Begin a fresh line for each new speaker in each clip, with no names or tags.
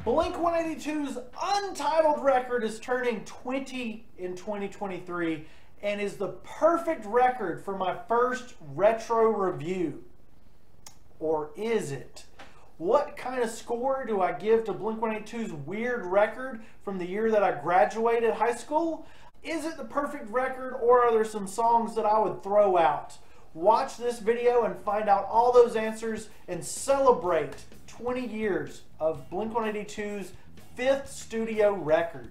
Blink-182's Untitled record is turning 20 in 2023 and is the perfect record for my first retro review. Or is it? What kind of score do I give to Blink-182's weird record from the year that I graduated high school? Is it the perfect record, or are there some songs that I would throw out? Watch this video and find out all those answers and celebrate 20 years of Blink-182's 5th studio record.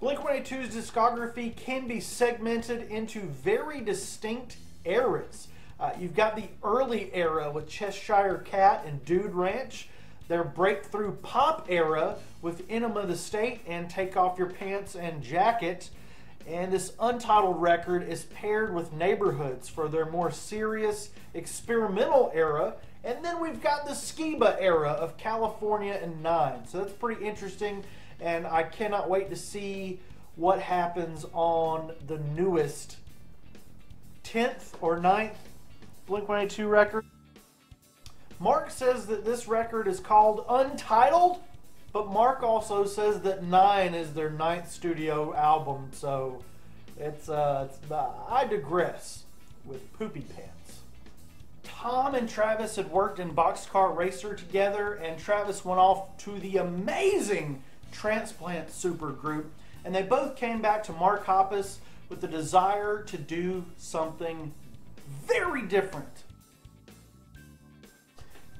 Blink-182's discography can be segmented into very distinct eras. You've got the early era with Cheshire Cat and Dude Ranch, their breakthrough pop era with Enema of the State and Take Off Your Pants and Jacket, and this Untitled record is paired with Neighborhoods for their more serious experimental era. And then we've got the Skiba era of California and 9. So that's pretty interesting, and I cannot wait to see what happens on the newest 10th or 9th Blink-182 record. Mark says that this record is called Untitled, but Mark also says that 9 is their 9th studio album, so I digress with Poopy Pants. Tom and Travis had worked in Boxcar Racer together, and Travis went off to the amazing Transplant supergroup, and they both came back to Mark Hoppus with the desire to do something very different,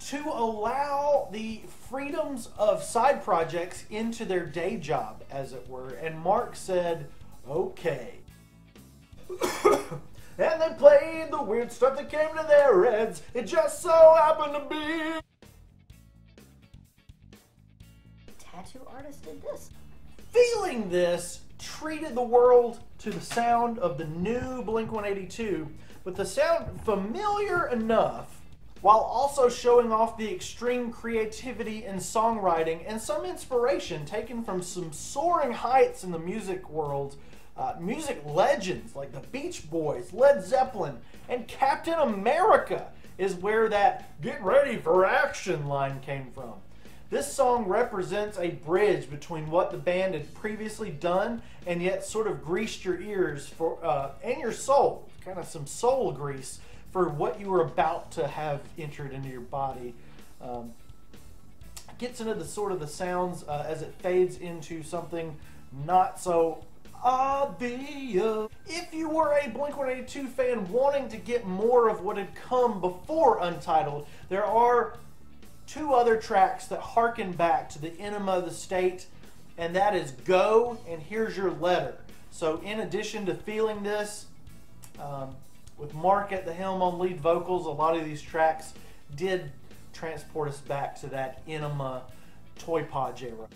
to allow the freedoms of side projects into their day job, as it were. And Mark said, okay. And they played the weird stuff that came to their heads. It just so happened to be.
Tattoo artist did this.
Feeling This treated the world to the sound of the new Blink-182, with the sound familiar enough, while also showing off the extreme creativity in songwriting and some inspiration taken from some soaring heights in the music world. Music legends like the Beach Boys, Led Zeppelin, and Captain America is where that "get ready for action" line came from. This song represents a bridge between what the band had previously done and yet sort of greased your ears for and your soul, kind of some soul grease for what you were about to have entered into your body. Gets into the sort of the sounds as it fades into something not so obvious. If you were a Blink-182 fan wanting to get more of what had come before Untitled, there are 2 other tracks that harken back to the Enema of the State, and that is Go and Here's Your Letter. So in addition to Feeling This, with Mark at the helm on lead vocals, a lot of these tracks did transport us back to that Enema Toy Podge era.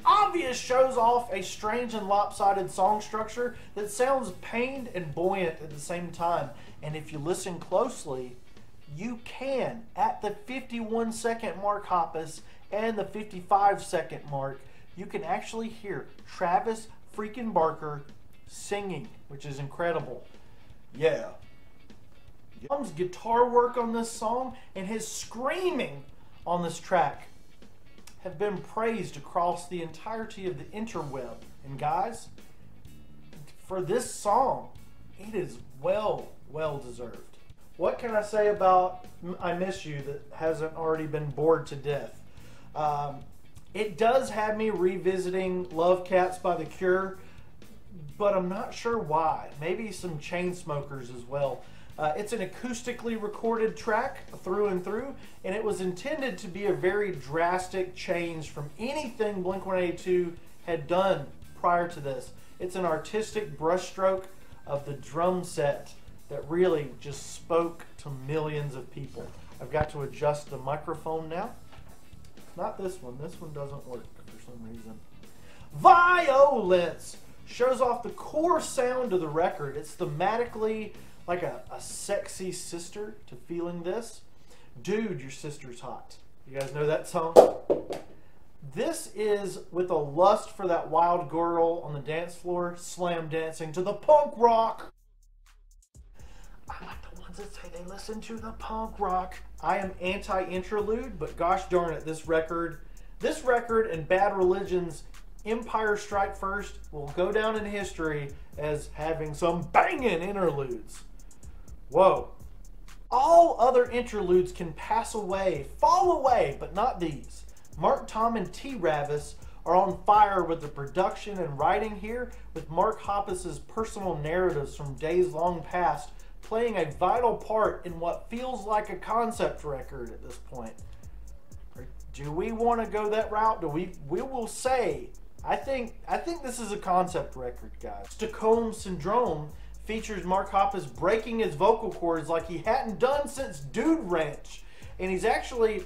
Obvious shows off a strange and lopsided song structure that sounds pained and buoyant at the same time. And if you listen closely, you can, at the 51-second mark Hoppus and the 55-second mark, you can actually hear Travis freaking Barker singing, which is incredible. Yeah. Tom's guitar work on this song and his screaming on this track have been praised across the entirety of the interweb. And guys, for this song, it is well deserved. What can I say about I Miss You that hasn't already been bored to death? It does have me revisiting Love Cats by The Cure, but I'm not sure why. Maybe some Chainsmokers as well. It's an acoustically recorded track through and through, and it was intended to be a very drastic change from anything Blink-182 had done prior to this. It's an artistic brushstroke of the drum set that really just spoke to millions of people. I've got to adjust the microphone now. Not this one. This one doesn't work for some reason. Violence shows off the core sound of the record. It's thematically like a sexy sister to Feeling This. Dude, Your Sister's Hot. You guys know that song? This is with a lust for that wild girl on the dance floor, slam dancing to the punk rock. I like the ones ones that say they listen to the punk rock. I am anti-interlude, but gosh darn it, this record and Bad Religion's Empire Strike First will go down in history as having some banging interludes. Whoa. All other interludes can pass away, fall away, but not these. Mark Tom and T. Ravis are on fire with the production and writing here, with Mark Hoppus's personal narratives from days long past playing a vital part in what feels like a concept record at this point. Or do we want to go that route? We will say, I think this is a concept record, guys. Stockholm Syndrome features Mark Hoppus breaking his vocal cords like he hadn't done since Dude Ranch. And he's actually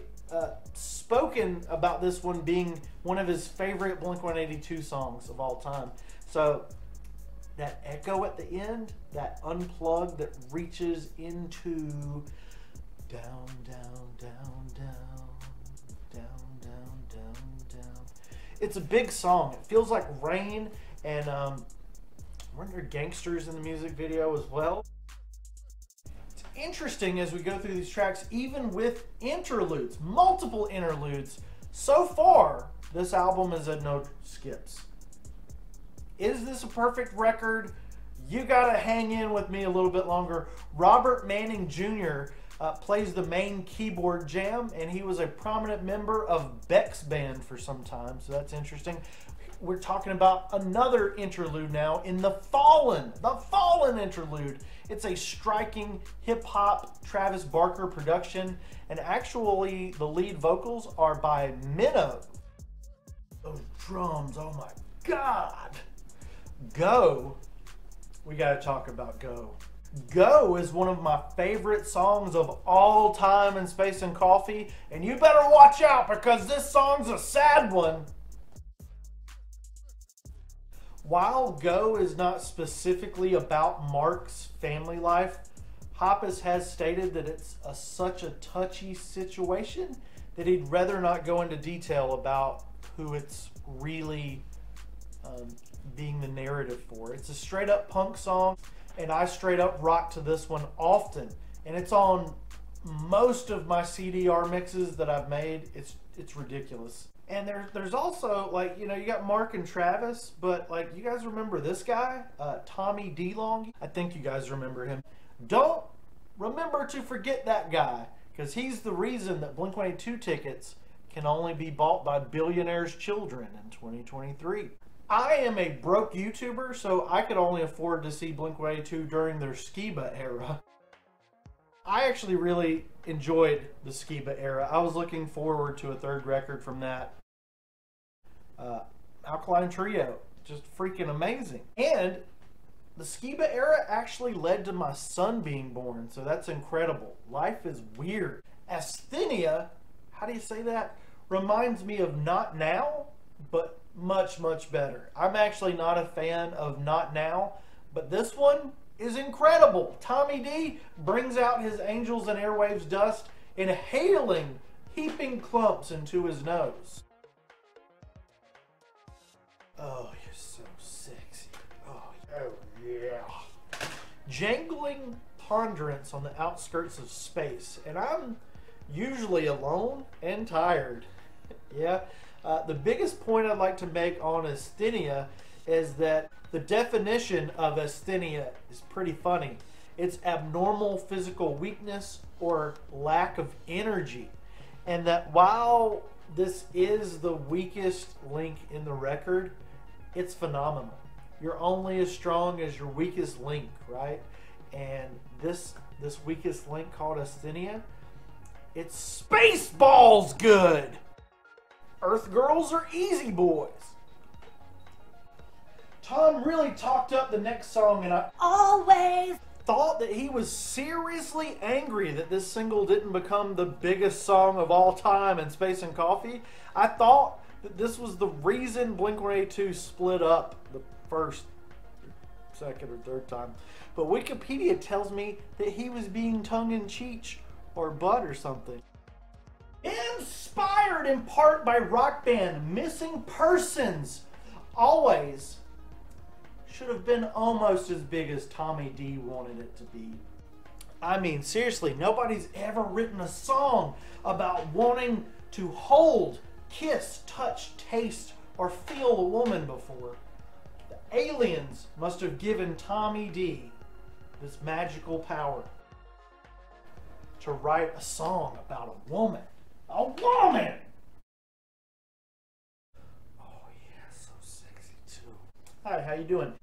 spoken about this one being one of his favorite Blink-182 songs of all time. So that echo at the end, that unplug that reaches into down, down, down, down, down, down, down, down. It's a big song. It feels like rain, and weren't there gangsters in the music video as well? It's interesting as we go through these tracks, even with interludes, multiple interludes. So far, this album has had no skips. Is this a perfect record? You gotta hang in with me a little bit longer. Robert Manning Jr. Plays the main keyboard jam, and he was a prominent member of Beck's band for some time, so that's interesting. We're talking about another interlude now in The Fallen interlude. It's a striking hip-hop Travis Barker production, and actually the lead vocals are by Minnow. Those drums, oh my God. Go, we gotta talk about Go. Go is one of my favorite songs of all time in Space and Coffee, and you better watch out because this song's a sad one. While Go is not specifically about Mark's family life, Hoppus has stated that it's such a touchy situation that he'd rather not go into detail about who it's really being the narrative for. It's a straight up punk song, and I straight up rock to this one often, and it's on most of my CDR mixes that I've made. It's ridiculous. And there's also, like, you know, you got Mark and Travis, but like, you guys remember this guy, Tommy DeLonge? I think you guys remember him. Don't remember to forget that guy, because he's the reason that Blink-182 tickets can only be bought by billionaires' children in 2023. I am a broke YouTuber, so I could only afford to see Blink-182 during their Skiba era. I actually really enjoyed the Skiba era. I was looking forward to a third record from that. Alkaline Trio, just freaking amazing. And the Skiba era actually led to my son being born, so that's incredible. Life is weird. Asthenia, how do you say that? Reminds me of Not Now, but much, much better. I'm actually not a fan of Not Now, but this one is incredible. Tommy D brings out his Angels and Airwaves dust, inhaling heaping clumps into his nose. Oh, you're so sexy. Oh yeah. Jangling ponderance on the outskirts of space, and I'm usually alone and tired. Yeah. The biggest point I'd like to make on asthenia is that the definition of asthenia is pretty funny. It's abnormal physical weakness or lack of energy. And that while this is the weakest link in the record, it's phenomenal. You're only as strong as your weakest link, right? And this weakest link called asthenia, it's Spaceballs good. Earth Girls are easy boys. Tom really talked up the next song, and I always thought that he was seriously angry that this single didn't become the biggest song of all time in Space and Coffee. I thought that this was the reason Blink-182 split up the first, second, or third time. But Wikipedia tells me that he was being tongue-in-cheek or butt or something. Inspired in part by rock band Missing Persons, Always should have been almost as big as Tommy D wanted it to be. I mean, seriously, nobody's ever written a song about wanting to hold, kiss, touch, taste, or feel a woman before. The aliens must have given Tommy D this magical power to write a song about a woman. A woman! Oh yeah, so sexy too. Hi, how you doing?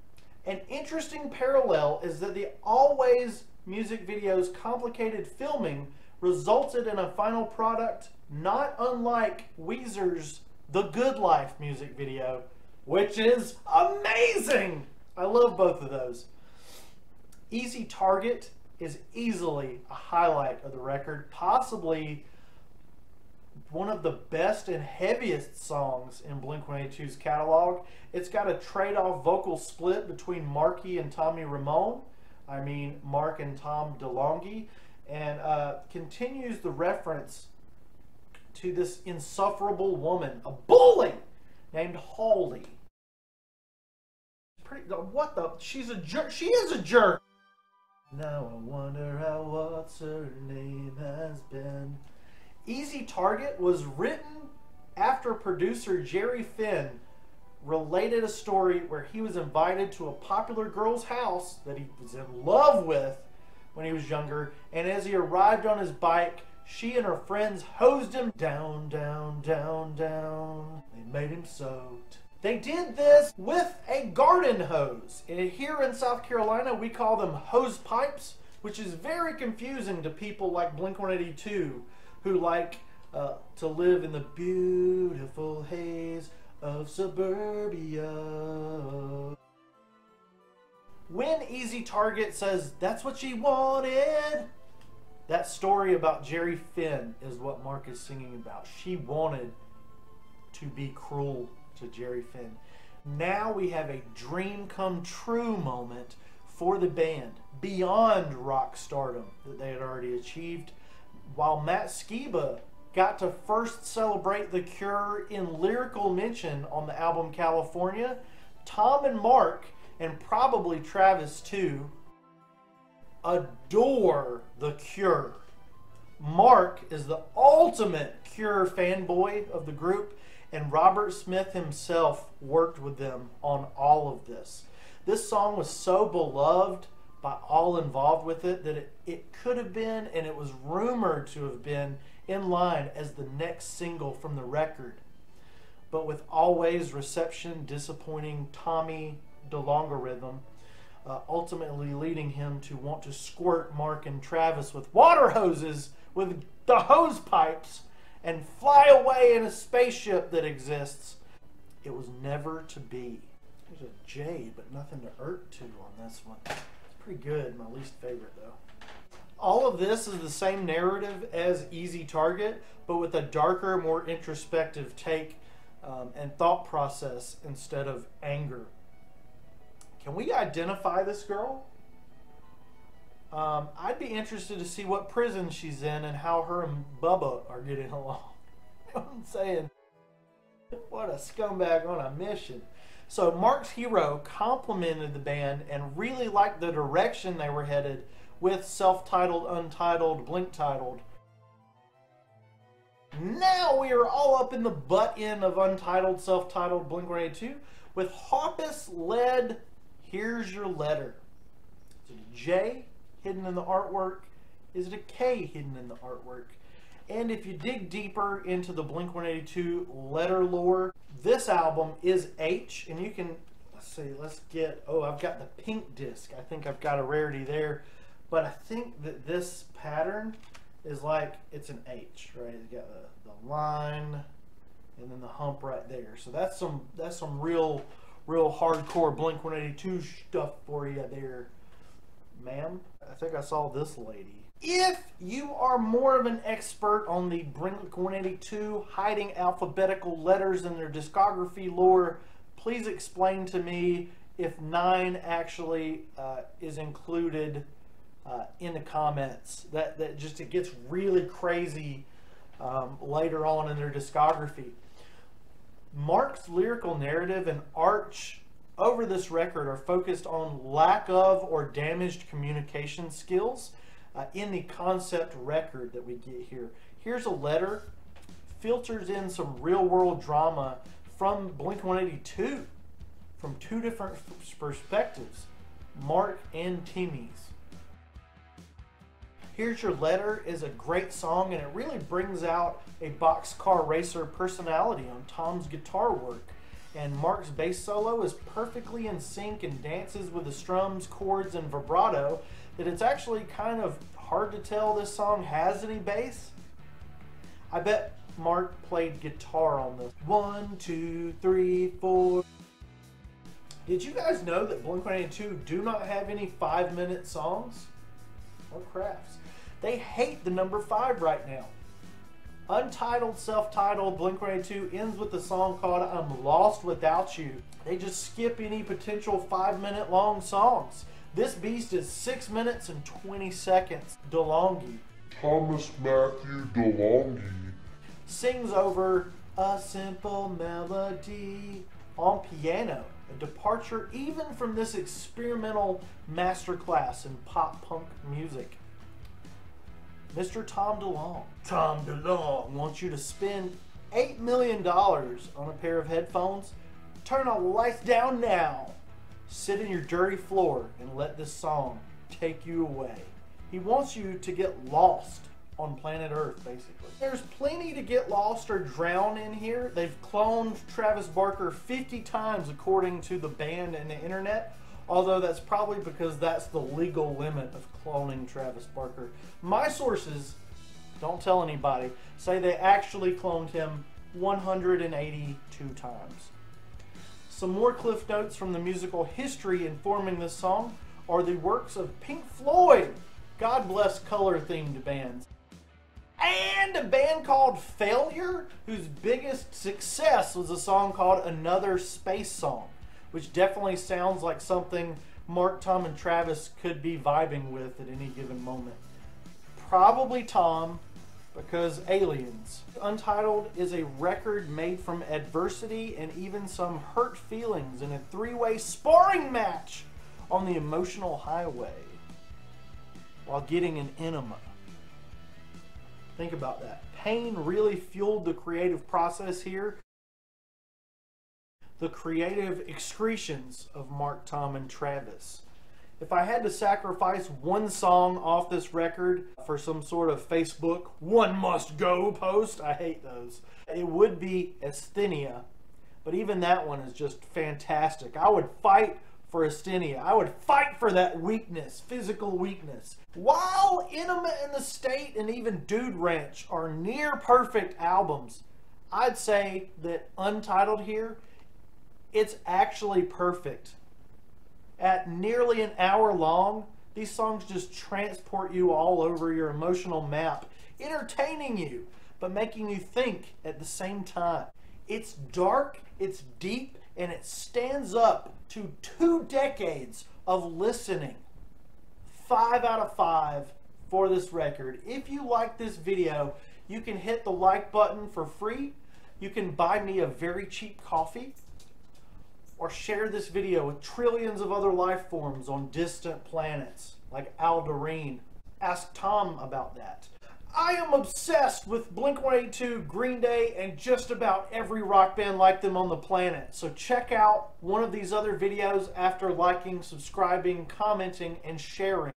An interesting parallel is that the Always music video's complicated filming resulted in a final product not unlike Weezer's The Good Life music video, which is amazing! I love both of those. Easy Target is easily a highlight of the record, possibly one of the best and heaviest songs in Blink-182's catalog. It's got a trade-off vocal split between Marky and Tommy Ramone. I mean, Mark and Tom Delonge, and continues the reference to this insufferable woman, a bully named Holly. What the? She's a jerk. She is a jerk. Now I wonder how what's her name has been. Easy Target was written after producer Jerry Finn related a story where he was invited to a popular girl's house that he was in love with when he was younger, and as he arrived on his bike, she and her friends hosed him down, down, down, down. They made him soaked. They did this with a garden hose. And here in South Carolina, we call them hose pipes, which is very confusing to people like Blink-182 who like to live in the beautiful haze of suburbia. When Easy Target says that's what she wanted, that story about Jerry Finn is what Mark is singing about. She wanted to be cruel to Jerry Finn. Now we have a dream come true moment for the band beyond rock stardom that they had already achieved. While Matt Skiba got to first celebrate The Cure in lyrical mention on the album California, Tom and Mark, and probably Travis too, adore The Cure. Mark is the ultimate Cure fanboy of the group, and Robert Smith himself worked with them on all of this. This song was so beloved by all involved with it that it could have been, and it was rumored to have been, in line as the next single from the record. But with Always reception disappointing Tommy DeLonge ultimately leading him to want to squirt Mark and Travis with water hoses with the hose pipes and fly away in a spaceship that exists, it was never to be. There's a J, but nothing to irk to on this one. It's pretty good. My least favorite, though. All of this is the same narrative as Easy Target, but with a darker, more introspective take and thought process instead of anger. Can we identify this girl? I'd be interested to see what prison she's in and how her and Bubba are getting along. You know what I'm saying? What a scumbag on a mission. So Mark's hero complimented the band and really liked the direction they were headed with self-titled, untitled, Blink-titled. Now we are all up in the butt end of Untitled, self-titled, Blink-182 with Hoppus led Here's Your Letter. Is it a J hidden in the artwork? Is it a K hidden in the artwork? And if you dig deeper into the Blink-182 letter lore, this album is H, and you can, let's see, I've got the pink disc. I think I've got a rarity there, but I think that this pattern is like, it's an H, right? It's got the line and then the hump right there. So that's some real hardcore Blink-182 stuff for you there, ma'am. I think I saw this lady. If you are more of an expert on the Blink-182 hiding alphabetical letters in their discography lore, please explain to me if 9 actually is included in the comments. That just, it gets really crazy later on in their discography. Mark's lyrical narrative and arch over this record are focused on lack of or damaged communication skills. in the concept record that we get here. Here's a letter, filters in some real world drama from Blink-182 from two different perspectives, Mark and Timmy's. Here's Your Letter is a great song, and it really brings out a boxcar racer personality on Tom's guitar work. And Mark's bass solo is perfectly in sync and dances with the strums, chords, and vibrato that it's actually kind of hard to tell this song has any bass. I bet Mark played guitar on this. 1, 2, 3, 4. Did you guys know that Blink-182 do not have any 5-minute songs or crafts? They hate the number 5 right now. Untitled, self-titled, Blink-182 ends with a song called I'm Lost Without You. They just skip any potential 5-minute long songs. This beast is 6 minutes and 20 seconds. Delonge,
Thomas Matthew Delonge,
sings over a simple melody on piano. A departure even from this experimental masterclass in pop-punk music. Mr. Tom DeLonge. Tom DeLonge wants you to spend $8 million on a pair of headphones. Turn all the lights down now. Sit in your dirty floor and let this song take you away. He wants you to get lost on planet Earth, basically. There's plenty to get lost or drown in here. They've cloned Travis Barker 50 times according to the band and the internet, although that's probably because that's the legal limit of cloning Travis Barker. My sources, don't tell anybody, say they actually cloned him 182 times. Some more cliff notes from the musical history informing this song are the works of Pink Floyd, God bless color-themed bands, and a band called Failure, whose biggest success was a song called Another Space Song, which definitely sounds like something Mark, Tom, and Travis could be vibing with at any given moment. Probably Tom, because aliens. Untitled is a record made from adversity and even some hurt feelings in a 3-way sparring match on the emotional highway while getting an enema. Think about that. Pain really fueled the creative process here. The creative excretions of Mark, Tom, and Travis. If I had to sacrifice one song off this record for some sort of Facebook one must go post, I hate those, it would be Asthenia. But even that one is just fantastic. I would fight for Asthenia. I would fight for that weakness, physical weakness. While Enema in the State and even Dude Ranch are near perfect albums, I'd say that Untitled here, it's actually perfect. At nearly an hour long, these songs just transport you all over your emotional map, entertaining you, but making you think at the same time. It's dark, it's deep, and it stands up to 2 decades of listening. 5 out of 5 for this record. If you like this video, you can hit the like button for free. You can buy me a very cheap coffee, or share this video with trillions of other life forms on distant planets like Alderaan. Ask Tom about that. I am obsessed with Blink-182, Green Day, and just about every rock band like them on the planet. So check out one of these other videos after liking, subscribing, commenting, and sharing.